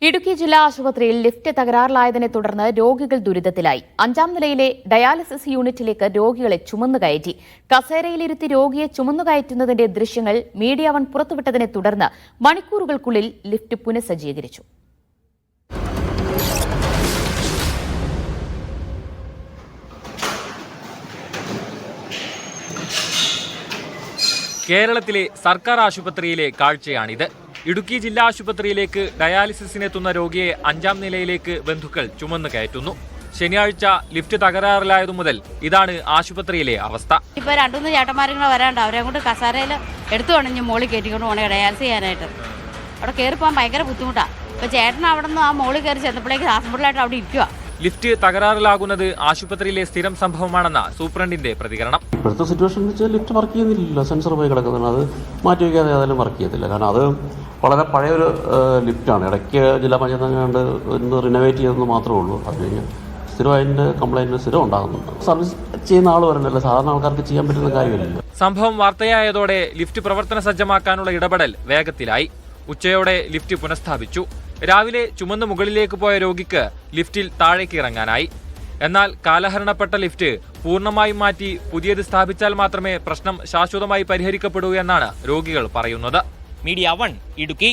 ഇടുക്കി ജില്ലാ ആശുപത്രിയിൽ ലിഫ്റ്റ് തകരാറിലായതിനെ തുടർന്ന് രോഗികൾ ദുരിതത്തിലായി. 5ാം നിലയിലെ ഡയാലിസിസ് യൂണിറ്റിലേക്ക് രോഗികളെ ചുമന്നുകയറ്റി. കസേരയിലിരുത്തി രോഗിയെ ചുമന്നുകയറ്റുന്നതിന്റെ ദൃശ്യങ്ങൾ മീഡിയ വൺ പുറത്തുവിട്ടതിനെ തുടർന്ന് മണിക്കൂറുകൾക്കുള്ളിൽ ലിഫ്റ്റ് പുനഃസജ്ജീകരിച്ചു. കേരളത്തിലെ സർക്കാർ ആശുപത്രിയിലെ കാഴ്ചയാണിത്. ഇടുക്കി ജില്ലാ ആശുപത്രിയിലേക്ക് ഡയാലിസിസിനെത്തുന്ന രോഗിയെ 5ാം നിലയിലേക്ക് ബന്ധുക്കൾ ചുമന്നു കയറ്റുന്നു. ശനിയാഴ്ച ലിഫ്റ്റ് തകരാറിലായതു മുതൽ ഇതാണ് ആശുപത്രിയിലെ അവസ്ഥ. ഇപ്പൊ 2-3 ചേട്ടന്മാരും കൂടെ വരാണ്ട് അവരെ കൊണ്ട് കസാരയിൽ എടുത്തു കൊണ്ടു മോളിൽ കയറ്റിക്കൊണ്ട് പോകണേ ഡയാലിസ് ചെയ്യാനായിട്ട്. അവിടെ കയറി പോകാൻ ഭയങ്കര ബുദ്ധിമുട്ടാണ്. ഇപ്പൊ ചേട്ടൻ അവിടെ നിന്ന് ആ മോളിൽ കയറി ചെന്നപ്പോഴേക്ക് ഹോസ്പിറ്റലായിട്ട് അവിടെ ഇരിക്കുക. ലിഫ്റ്റ് തകരാറിലാകുന്നത് ആശുപത്രിയിലെ സ്ഥിരം സംഭവമാണെന്ന സൂപ്രണ്ടിന്റെ പ്രതികരണം. ഇപ്പോഴത്തെ സിറ്റുവേഷൻ വെച്ചാൽ ലിഫ്റ്റ് വർക്ക് ചെയ്യുന്നില്ല, സെൻസർ പോയി കിടക്കുന്നതാണ്. അത് മാറ്റി വയ്ക്കാതെ ഏതായാലും വർക്ക് ചെയ്യത്തില്ല. കാരണം അത് വളരെ പഴയൊരു ലിഫ്റ്റാണ്. ഇടയ്ക്ക് ജില്ലാ പഞ്ചായത്ത് കണ്ട് ഒന്ന് റിനോവേറ്റ് ചെയ്തതെന്ന് മാത്രമേ ഉള്ളൂ. അത് കഴിഞ്ഞ് സ്ഥിരം അതിൻ്റെ കംപ്ലൈൻറ്റ് സ്ഥിരം ഉണ്ടാകുന്നുണ്ട്. സർവീസ് ചെയ്യുന്ന ആൾ വരണ്ടല്ലോ, സാധാരണ ആൾക്കാർക്ക് ചെയ്യാൻ പറ്റുന്ന കാര്യമില്ല. സംഭവം വാർത്തയായതോടെ ലിഫ്റ്റ് പ്രവർത്തന സജ്ജമാക്കാനുള്ള ഇടപെടൽ വേഗത്തിലായി. ഉച്ചയോടെ ലിഫ്റ്റ് പുനഃസ്ഥാപിച്ചു. രാവിലെ ചുമന്ന് മുകളിലേക്ക് പോയ രോഗിക്ക് ലിഫ്റ്റിൽ താഴേക്ക് ഇറങ്ങാനായി. എന്നാൽ കാലഹരണപ്പെട്ട ലിഫ്റ്റ് പൂർണ്ണമായും മാറ്റി പുതിയത് സ്ഥാപിച്ചാൽ മാത്രമേ പ്രശ്നം ശാശ്വതമായി പരിഹരിക്കപ്പെടൂ എന്നാണ് രോഗികൾ പറയുന്നത്. Media one Idukki.